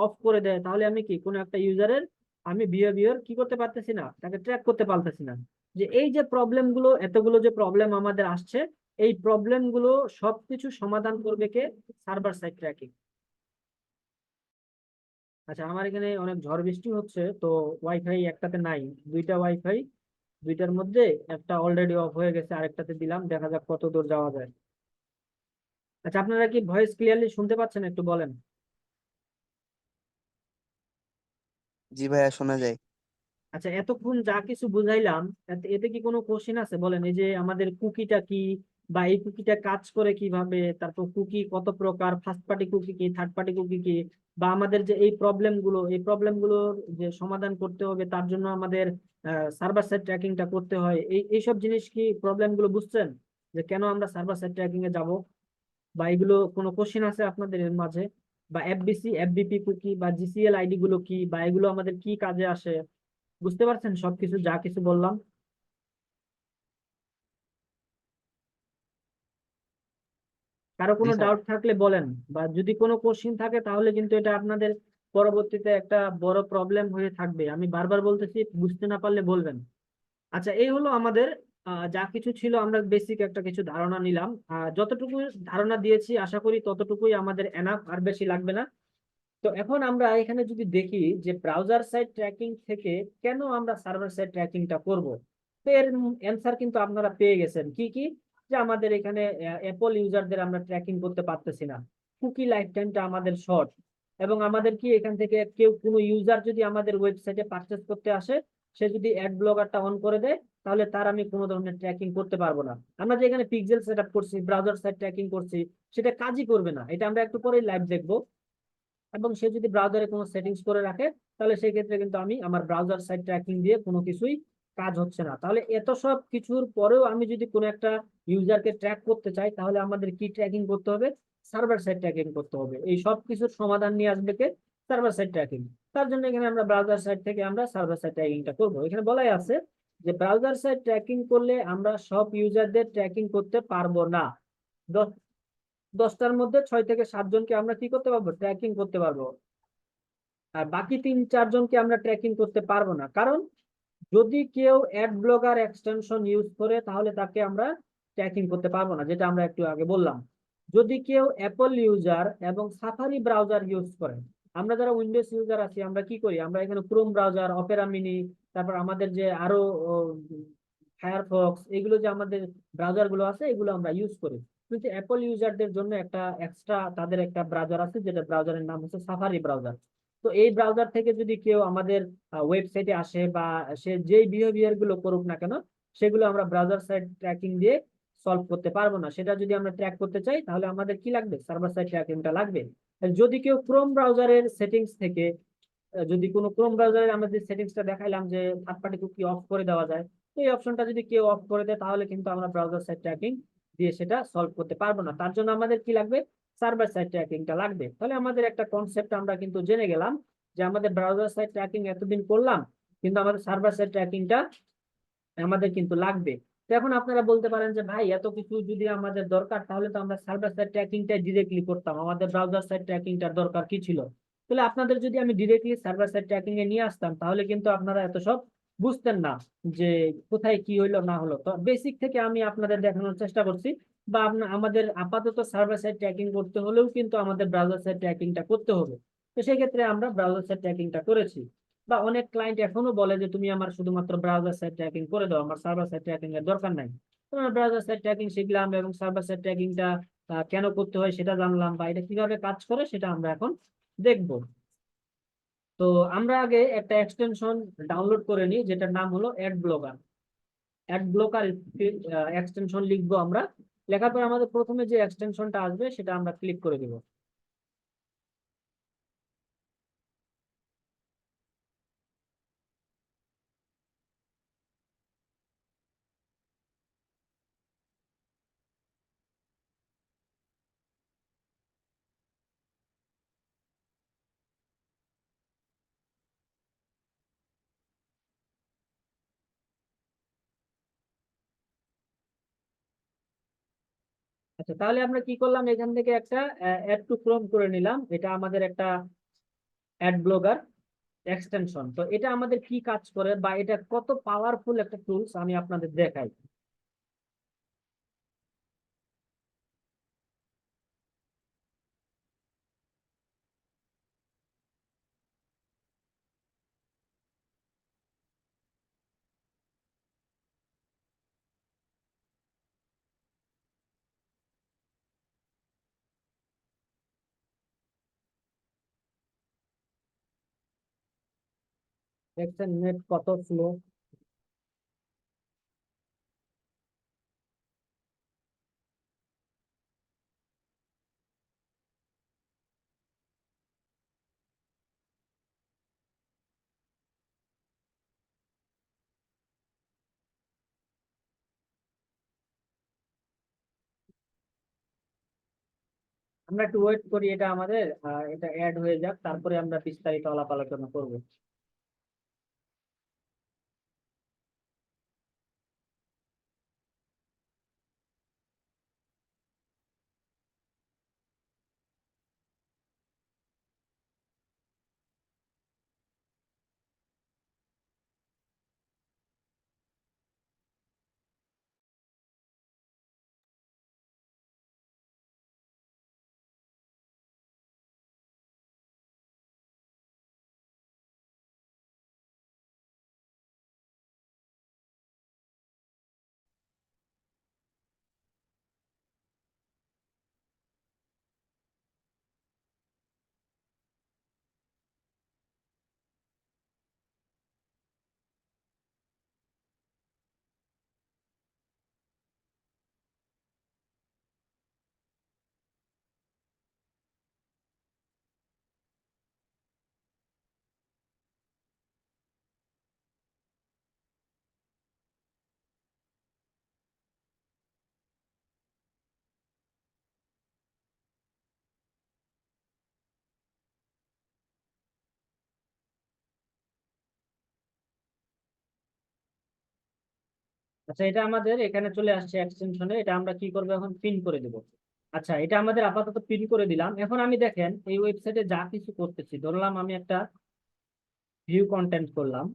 S1: অফ করে দেয়, তাহলে আমি কি কোনো একটা ইউজারের আমি বিহেভিয়ার কি করতে পারতেছি না, তাকে ট্র্যাক করতে পারতেছি না। যে এই যে প্রবলেম গুলো, এতগুলো যে প্রবলেম আমাদের আসছে, এই প্রবলেম গুলো সবকিছু সমাধান করবে কে? Server side tracking. আচ্ছা, আমার এখানে অনেক ঝড় বৃষ্টি হচ্ছে, তো ওয়াইফাই একটাতে নাই, দুইটা ওয়াইফাই, দুইটার মধ্যে একটা অলরেডি অফ হয়ে গেছে, আরেকটাতে দিলাম, দেখা যাক কত দূর যাওয়া যায়। আচ্ছা, আপনারা কি ভয়েস ক্লিয়ারলি শুনতে পাচ্ছেন? একটু বলেন।
S2: জি ভাইয়া, শোনা যায়।
S1: আচ্ছা, এতক্ষণ যা কিছু বুঝাইলাম, এতে কি কোনো কোশ্চেন আছে? বলেন। এই যে আমাদের কুকিটা কি, বা এই কুকিটা কাজ করে কিভাবে, তারপর কুকি কত প্রকার, ফার্স্ট পার্টি কুকি কি, থার্ড পার্টি কুকি কি, বা আমাদের যে এই প্রবলেমগুলোর যে সমাধান করতে হবে, তার জন্য আমাদের সার্ভার সাইড ট্র্যাকিংটা করতে হয়, এইসব জিনিস কি, প্রবলেমগুলো বুঝছেন যে কেন আমরা সার্ভার সাইড ট্র্যাকিং এ যাব? বা এগুলো কোনো কোশ্চেন আছে আপনাদের এর মাঝে? বা এফবিসি এফবিপি কুকি বা জিসিএল আইডি গুলো কি, বা এগুলো আমাদের কি কাজে আসে? বুঝতে পারছেন সবকিছু যা কিছু বললাম? কারো
S4: জি
S1: কোনো
S4: স্যার।
S1: ডাউট থাকলে বলেন, বা যদি কোনো কোশ্চিন থাকে তাহলে কিন্তু এটা আপনাদের পরবর্তীতে একটা বড় প্রবলেম হয়ে থাকবে। আমি বারবার বলতেছি, বুঝতে না পারলে বলবেন। আচ্ছা, এই হলো আমাদের যা কিছু ছিল, আমরা বেসিক একটা কিছু ধারণা নিলাম। যতটুকু ধারণা দিয়েছি আশা করি ততটুকুই আমাদের এনাফ, আর বেশি লাগবে না। তো এখন আমরা এখানে যদি দেখি যে ব্রাউজার সাইড ট্র্যাকিং থেকে কেন আমরা সার্ভার সাইড ট্র্যাকিংটা করব, তো এর অ্যান্সার কিন্তু আপনারা পেয়ে গেছেন। কি কি? যে আমাদের এখানে অ্যাপল ইউজারদের আমরা ট্র্যাকিং করতে পারতেছি না, কুকি লাইফ টাইমটা আমাদের শর্ট, এবং আমাদের কি এখান থেকে কেউ কোনো ইউজার যদি আমাদের ওয়েবসাইটে পারচেস করতে আসে, সে যদি অ্যাড ব্লগারটা অন করে দেয়, তাহলে তার আমি কোনো ধরনের ট্র্যাকিং করতে পারবো না। আমরা যে এখানে পিক্সেল সেট আপ করছি, ব্রাউজার সাইড ট্র্যাকিং করছি, সেটা কাজই করবে না। এটা আমরা একটু পরেই লাইভ দেখবো। এবং সে যদি ব্রাউজারে কোনো সেটিংস করে রাখে, তাহলে সেই ক্ষেত্রে কিন্তু আমি আমার ব্রাউজার সাইড ট্র্যাকিং দিয়ে কোনো কিছুই কাজ হচ্ছে না। তাহলে এত সব কিছুর পরেও আমি যদি কোনো একটা ইউজারকে ট্র্যাক করতে চাই, তাহলে আমাদের কি ট্র্যাকিং করতে হবে? সার্ভার সাইড ট্র্যাকিং করতে হবে। এই সব কিছুর সমাধান নিয়ে আসবে কে? Server side tracking. তার জন্য এখানে আমরা ব্রাউজার সাইড থেকে আমরা সার্ভার সাইড ট্র্যাকিংটা করবো। এখানে বলাই আছে যে ব্রাউজার সাইড ট্র্যাকিং করলে আমরা সব ইউজারদের ট্র্যাকিং করতে পারবো না। 10টার মধ্যে 6 থেকে 7 জনকে আমরা কি করতে পারবো? ট্র্যাকিং করতে পারবো। আর বাকি 3-4 জনকে আমরা ট্র্যাকিং করতে পারবো না। কারণ যদি কেউ অ্যাড ব্লগার এক্সটেনশন ইউজ করে, তাহলে তাকে আমরা ট্র্যাকিং করতে পারবো না, যেটা আমরা একটু আগে বললাম। যদি কেউ অ্যাপল ইউজার এবং সাফারি ব্রাউজার ইউজ করে, আমরা যারা উইন্ডোজ ইউজার আছি, আমরা কি করি? আমরা এখানে ক্রোম ব্রাউজার, অপেরা মিনি, তারপর আমাদের যে আরো ফায়ারফক্স, এগুলো যে আমাদের ব্রাউজার গুলো আছে, এগুলো আমরা ইউজ করি। কিন্তু অ্যাপল ইউজারদের জন্য একটা এক্সট্রা তাদের একটা ব্রাউজার আছে, যেটা ব্রাউজারের নাম হচ্ছে সাফারি ব্রাউজার। তো এই ব্রাউজার থেকে যদি কেউ আমাদের ওয়েবসাইটে আসে, বা সে যেই বিহেভিয়ার গুলো করুক না কেন, সেগুলো আমরা ব্রাউজার সাইড ট্র্যাকিং দিয়ে সলভ করতে পারবো না। সেটা যদি আমরা ট্র্যাক করতে চাই, তাহলে আমাদের কি লাগবে? সার্ভার সাইড ট্র্যাকিংটা লাগবে। আর যদি কেউ ক্রোম ব্রাউজারের সেটিংস থেকে, যদি কোনো ক্রোম ব্রাউজারের আমরা যে সেটিংসটা দেখাইলাম যে থার্ড পার্টি কুকি অফ করে দেওয়া যায়, তো এই অপশনটা যদি কেউ অফ করে দেয়, তাহলে কিন্তু আমরা ব্রাউজার সাইড ট্র্যাকিং দিয়ে সেটা সলভ করতে পারবো না। তার জন্য আমাদের কি লাগবে? সার্ভার সাইড ট্র্যাকিংটা লাগবে। তাহলে আমাদের একটা কনসেপ্ট আমরা কিন্তু জেনে গেলাম, যে আমাদের ব্রাউজার সাইড ট্র্যাকিং এতদিন করলাম, কিন্তু আমাদের সার্ভার সাইড ট্র্যাকিংটা আমাদের কিন্তু লাগবে। তো এখন আপনারা বলতে পারেন যে ভাই, এত কিছু যদি আমাদের দরকার, তাহলে তো আমরা সার্ভার সাইড ট্র্যাকিংটা ডিরেক্টলি করতাম, আমাদের ব্রাউজার সাইড ট্র্যাকিংটার দরকার কি ছিল? তাহলে আপনাদের যদি আমি ডিরেক্টলি সার্ভার সাইড ট্র্যাকিং এ নিয়ে আসতাম, তাহলে কিন্তু আপনারা এত সব বুঝতেন না, যে কোথায় কি হইলো না হলো। তো বেসিক থেকে আমি আপনাদের দেখানোর চেষ্টা করছি। বা আমাদের আপাতত সার্ভার সাইড ট্র্যাকিং করতে হলেও কিন্তু আমাদের ব্রাউজার সাইড ট্র্যাকিংটা করতে হবে। তো সেই ক্ষেত্রে আমরা ব্রাউজার সাইড ট্র্যাকিংটা করেছি। বা অনেক ক্লায়েন্ট এখনো বলে যে তুমি আমার শুধুমাত্র ব্রাউজার সাইড ট্র্যাকিং করে দাও, আমার সার্ভার সাইড ট্র্যাকিং এর দরকার নাই। তো আমরা ব্রাউজার সাইড ট্র্যাকিং শিখলাম, এবং সার্ভার সাইড ট্র্যাকিংটা কেন করতে হয় সেটা জানলাম, বা এটা কিভাবে কাজ করে সেটা আমরা এখন দেখবো। তো আমরা আগে একটা এক্সটেনশন ডাউনলোড করে নিই, যেটার নাম হলো ad blocker. Ad blocker extension লিখবো আমরা। লেখার পর আমাদের প্রথমে যে এক্সটেনশনটা আসবে, সেটা আমরা ক্লিক করে দিব। আচ্ছা, তাহলে আমরা কি করলাম? এখান থেকে একটা অ্যাড টু ক্রোম করে নিলাম। এটা আমাদের একটা অ্যাড ব্লগার এক্সটেনশন। তো এটা আমাদের কি কাজ করে, বা এটা কত পাওয়ারফুল একটা টুলস, আমি আপনাদের দেখাই। দেখছেন নেট কত স্লো। আমরা একটু ওয়েট করি, এটা আমাদের এটা অ্যাড হয়ে যাক, তারপরে আমরা বিস্তারিত আলাপ আলোচনা করবো। আচ্ছা, এটা আমাদের এখানে চলে আসছে এক্সটেনশনে, এটা আমরা কি করবো এখন, পিন করে দেব। আচ্ছা, এটা আমাদের আপাতত পিন করে দিলাম। এখন আমি দেখেন এই ওয়েবসাইটে যা কিছু করতেছি, ধরলাম আমি একটা ভিউ কন্টেন্ট করলাম।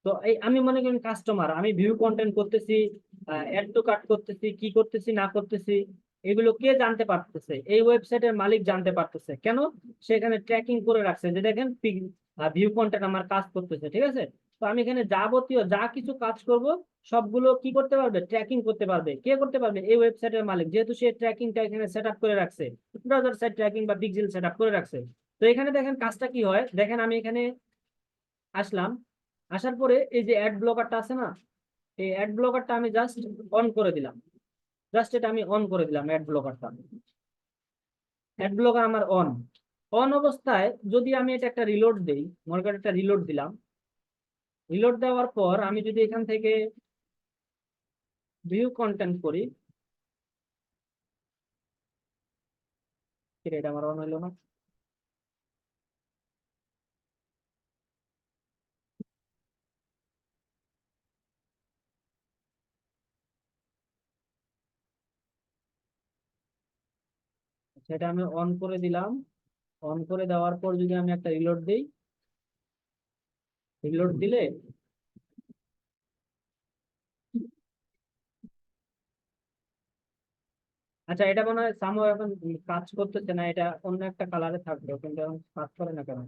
S1: তো এই আমি মনে করেন কাস্টমার, আমি ভিউ কন্টেন্ট করতেছি, অ্যাড টু কার্ট করতেছি, কি করতেছি না করতেছি, এগুলো কে জানতে পারতেছে? এই ওয়েবসাইটের মালিক জানতে পারতেছে। কেন? সেখানে ট্র্যাকিং করে রাখছে যে দেখেন ভিউ কন্টেন্ট আমার কাজ করতেছে, ঠিক আছে। তো আমি এখানে যাবতীয় যা কিছু কাজ করব সবগুলো কি করতে পারবে, ট্র্যাকিং করতে পারবে। কে করতে পারবে? এই ওয়েবসাইটের মালিক, যেহেতু সে ট্র্যাকিংটা এখানে সেট আপ করে রাখছে, ব্রাউজার সাইড ট্র্যাকিং বা পিক্সেল সেট আপ করে রাখছে। তো এখানে দেখেন কাজটা কি হয়, দেখেন আমি এখানে আসলাম, আসার পরে এই যে অ্যাড ব্লকারটা আছে না, এই অ্যাড ব্লকারটা আমি জাস্ট অন করে দিলাম। জাস্ট এটা আমি অন করে দিলাম, অ্যাড ব্লকারটা। অ্যাড ব্লকার আমার অন। অন অবস্থায় যদি আমি এটা একটা রিলোড দেই, মনে করেন একটা রিলোড দিলাম, রিলোড দেওয়ার পর আমি যদি এখান থেকে ভিউ কন্টেন্ট করি, এটা আমার অন হইলো না। সেটা আমি অন করে দিলাম। অন করে দেওয়ার পর যদি আমি একটা রিলোড দিই, রিলোড দিলে আচ্ছা, এটা মনে হয় সামহাও এখন কাজ করতেছে না, এটা অন্য একটা কালারে থাকবে, কিন্তু এখন কাজ করে না কেন?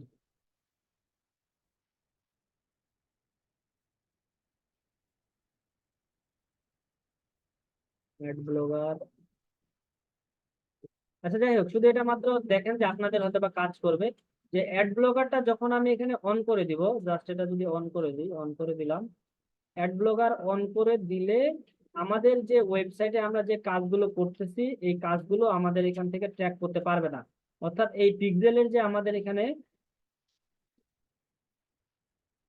S1: Ad blocker. আচ্ছা, যাই হোক, শুধু এটা মাত্র দেখেন যে আপনাদের হয়তো বা কাজ করবে। যে অ্যাড ব্লগারটা যখন আমি এখানে অন করে দিব, জাস্ট এটা যদি অন করে দিই, অন করে দিলাম, অ্যাড ব্লগার অন করে দিলে আমাদের যে ওয়েবসাইটে আমরা যে কাজগুলো করতেছি এই কাজগুলো আমাদের এখান থেকে ট্র্যাক করতে পারবে না। অর্থাৎ এই পিক্সেলের যে আমাদের এখানে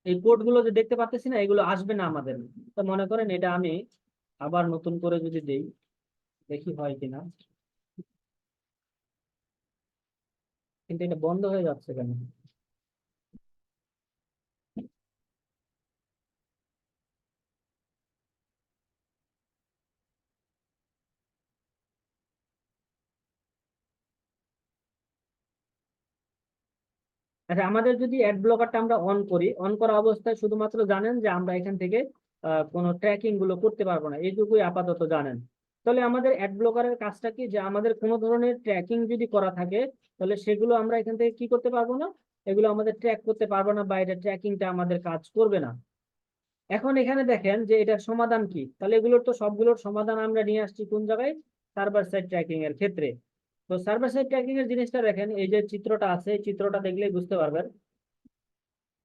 S1: এই কোডগুলো যে দেখতে পাচ্ছি না, এগুলো আসবে না আমাদের। তো মনে করেন এটা আমি আবার নতুন করে যদি দেই, দেখি হয় কিনা, কিন্তু এটা বন্ধ হয়ে যাচ্ছে কেন? আচ্ছা, আমাদের যদি অ্যাড ব্লকারটা আমরা অন করি, অন করা অবস্থায় শুধুমাত্র জানেন যে আমরা এখান থেকে কোনো ট্র্যাকিং গুলো করতে পারবো না, এইটুকুই আপাতত জানেন। তাহলে আমাদের অ্যাড ব্লকারের কাজটা কি, যে আমাদের কোনো ধরনের ট্র্যাকিং যদি করা থাকে তাহলে সেগুলো আমরা এখান থেকে কি করতে পারবো না, এগুলো আমাদের ট্র্যাক করতে পারবো না, বা এটা ট্র্যাকিংটা আমাদের কাজ করবে না। এখন এখানে দেখেন যে এটার সমাধান কি, তাহলে এগুলোর তো সবগুলোর সমাধান আমরা নিয়ে আসছি কোন জায়গায়, সার্ভার সাইড ট্র্যাকিং এর ক্ষেত্রে। তো সার্ভার সাইড ট্র্যাকিং এর জিনিসটা দেখেন, এই যে চিত্রটা আছে, এই চিত্রটা দেখলেই বুঝতে পারবেন।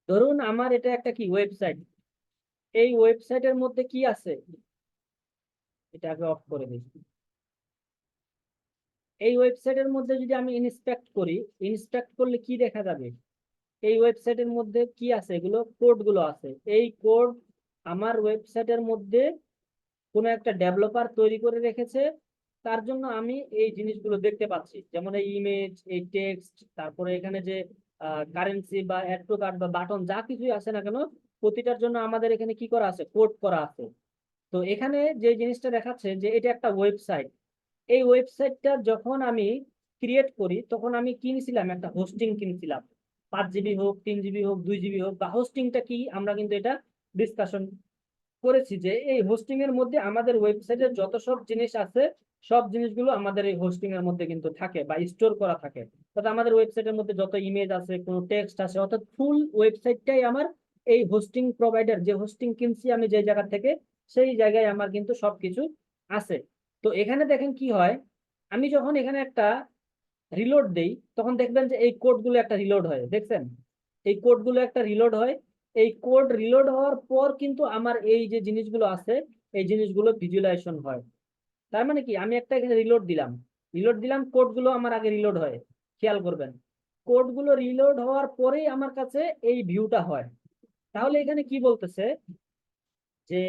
S1: ধরুন আমার এটা একটা কি ওয়েবসাইট, এই ওয়েবসাইটের মধ্যে কি আছে, এটা আগে অফ করে দিই। এই ওয়েবসাইটের মধ্যে যদি আমি ইন্সপেক্ট করি, ইন্সপেক্ট করলে কি দেখা যাবে, এই ওয়েবসাইটের মধ্যে কি আছে, এগুলো কোড গুলো আছে। এই কোড আমার ওয়েবসাইটের মধ্যে কোনো একটা ডেভেলপার তৈরি করে রেখেছে, তার জন্য আমি এই জিনিসগুলো দেখতে পাচ্ছি, যেমন এই ইমেজ, এই টেক্সট, তারপরে এখানে যে কারেন্সি বা অ্যাড টু কার্ট বা বাটন যা কিছুই আছে না কেন, প্রতিটার জন্য আমাদের এখানে কি করা আছে, কোড করা আছে। তো এখানে যে জিনিসটা দেখাচ্ছে যে এটা একটা ওয়েবসাইট, এই ওয়েবসাইটটা যখন আমি ক্রিয়েট করি তখন আমি কিনেছিলাম একটা হোস্টিং কিনেছিলাম, 5 জিবি হোক, 3 জিবি হোক, 2 জিবি হোক, বা হোস্টিংটা কি আমরা কিন্তু এটা ডিসকাশন করেছি যে এই হোস্টিং এর মধ্যে আমাদের ওয়েবসাইটের যত সব জিনিস আছে, সব জিনিসগুলো আমাদের এই হোস্টিং এর মধ্যে কিন্তু থাকে বা স্টোর করা থাকে। অর্থাৎ আমাদের ওয়েবসাইটের মধ্যে যত ইমেজ আছে, কোনো টেক্সট আছে, অর্থাৎ ফুল ওয়েবসাইটটাই আমার এই হোস্টিং প্রোভাইডার, যে হোস্টিং কিনছি আমি যে জায়গা থেকে, সেই জায়গায় আমার কিন্তু সবকিছু আছে। তো এখানে দেখেন কি হয়, আমি যখন এখানে একটা রিলোড দেই তখন দেখবেন যে এই কোডগুলো একটা রিলোড হয়, দেখছেন এই কোডগুলো একটা রিলোড হয়। এই কোড রিলোড হওয়ার পর কিন্তু আমার এই যে জিনিসগুলো আছে, এই জিনিসগুলো ভিজুয়ালাইজেশন হয়। তার মানে কি, আমি একটা এখানে রিলোড দিলাম, কোডগুলো আমার আগে রিলোড হয়, খেয়াল করবেন কোডগুলো রিলোড হওয়ার পরেই আমার কাছে এই ভিউটা হয়। তাহলে এখানে কি বলতেছে যে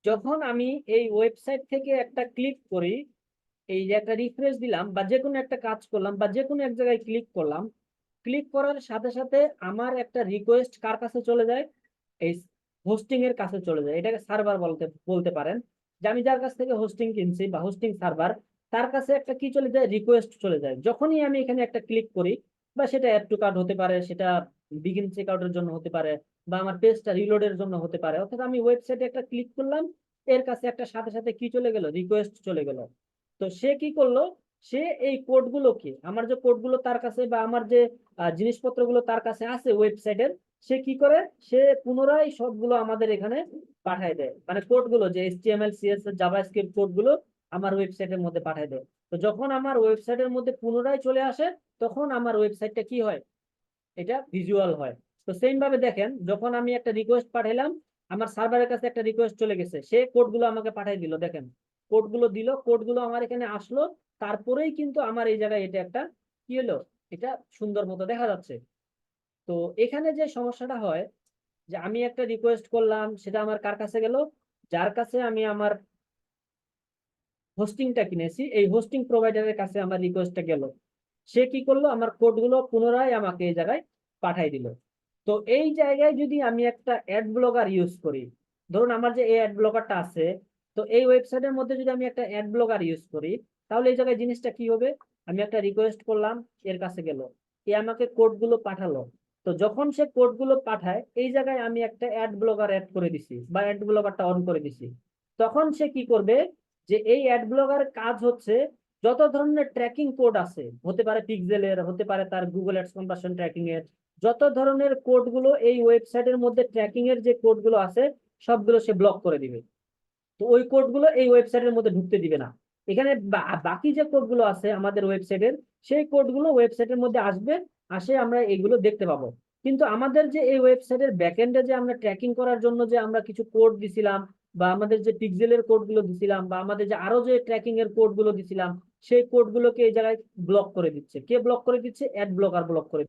S1: যখন আমি এই ওয়েবসাইট থেকে একটা ক্লিক করি, এই যে একটা রিফ্রেশ দিলাম বা যে কোনো একটা কাজ করলাম বা যে কোনো এক জায়গায় ক্লিক করলাম, ক্লিক করার সাথে সাথে আমার একটা রিকোয়েস্ট কার কাছে চলে যায়, এই হোস্টিং এর কাছে চলে যায়। এটাকে সার্ভার বলতে বলতে পারেন, যে আমি যার কাছ থেকে হোস্টিং কিনছি বা হোস্টিং সার্ভার, তার কাছে একটা কি চলে যায়, রিকোয়েস্ট চলে যায়। যখনই আমি এখানে একটা ক্লিক করি, বা সেটা অ্যাড টু কার্ট হতে পারে, সেটা বিগিন চেক আউটের জন্য হতে পারে, বা আমার পেজটা রিলোডের জন্য হতে পারে, অর্থাৎ আমি ওয়েবসাইটে একটা ক্লিক করলাম, এর কাছে একটা সাথে সাথে কি চলে গেল, রিকোয়েস্ট চলে গেল। তো সে কি করলো, সে এই কোডগুলোকে, আমার যে কোডগুলো তার কাছে বা আমার যে জিনিসপত্রগুলো তার কাছে আছে ওয়েবসাইটের, সে কি করে, সে পুনরায় সবগুলো আমাদের এখানে পাঠায় দেয়, মানে কোডগুলো যে HTML CSS জাভাস্ক্রিপ্ট কোডগুলো আমার ওয়েবসাইটের মধ্যে পাঠায় দেয়। তো যখন আমার ওয়েবসাইটের মধ্যে পুনরায় চলে আসে, তখন আমার ওয়েবসাইটটা কি হয়, এটা ভিজুয়াল হয়। তো সেম ভাবে দেখেন, যখন আমি একটা রিকোয়েস্ট পাঠাইলাম, আমার সার্ভারের কাছে একটা রিকোয়েস্ট চলে গেছে, সে কোডগুলো আমাকে পাঠিয়ে দিল, দেখেন কোডগুলো দিল, কোডগুলো আমার এখানে আসলো, তারপরেই কিন্তু আমার এই জায়গায় এটা একটা কি হলো, এটা সুন্দর মতো দেখা যাচ্ছে। তো এখানে যে সমস্যাটা হয়, যে আমি একটা রিকোয়েস্ট করলাম, সেটা আমার কার কাছে গেল, যার কাছে আমি আমার হোস্টিংটা কিনেছি, এই হোস্টিং প্রোভাইডারের কাছে আমার রিকোয়েস্টটা গেল, সে কি করলো, আমার কোডগুলো পুনরায় আমাকে এই জায়গায় পাঠাই দিল। তো এই জায়গায় যদি আমি একটা অ্যাড ব্লকার ইউজ করি, ধরুন আমার যে এই অ্যাড ব্লকারটা আছে, তো এই ওয়েবসাইটের মধ্যে যদি আমি একটা অ্যাড ব্লকার ইউজ করি, তাহলে এই জায়গায় জিনিসটা কি হবে, আমি একটা রিকোয়েস্ট করলাম, এর কাছে গেল, এ আমাকে কোডগুলো পাঠালো। তো যখন সে কোডগুলো পাঠায়, এই জায়গায় আমি একটা অ্যাড ব্লকার অ্যাড করে দিছি বা অ্যাড ব্লকারটা অন করে দিছি, তখন সে কি করবে, যে এই অ্যাড ব্লকারের কাজ হচ্ছে যত ধরনের ট্র্যাকিং কোড আছে, হতে পারে পিক্সেলের, হতে পারে তার গুগল অ্যাডস কনভার্সন ট্র্যাকিং এর, যত ধরনের কোডগুলো এই ওয়েবসাইটের মধ্যে ট্র্যাকিং এর যে কোডগুলো আছে, সবগুলো সে ব্লক করে দিবে। তো ওই কোডগুলো এই ওয়েবসাইটের মধ্যে ঢুকতে দিবে না। এখানে বাকি যে কোডগুলো আছে আমাদের ওয়েবসাইটের, সেই কোডগুলো ওয়েবসাইটের মধ্যে আসবে, আসে আমরা এইগুলো দেখতে পাবো। কিন্তু আমাদের যে এই ওয়েবসাইটের ব্যাকএন্ডে যে আমরা ট্র্যাকিং করার জন্য যে আমরা কিছু কোড দিছিলাম, বা আমাদের যে পিক্সেলের কোডগুলো দিছিলাম, বা আমাদের যে আরো যে ট্র্যাকিং এর কোডগুলো দিছিলাম, সেই কোডগুলোকে এই জায়গায় ব্লক করে দিচ্ছে। কে ব্লক করে দিচ্ছে? অ্যাড ব্লকার ব্লক করে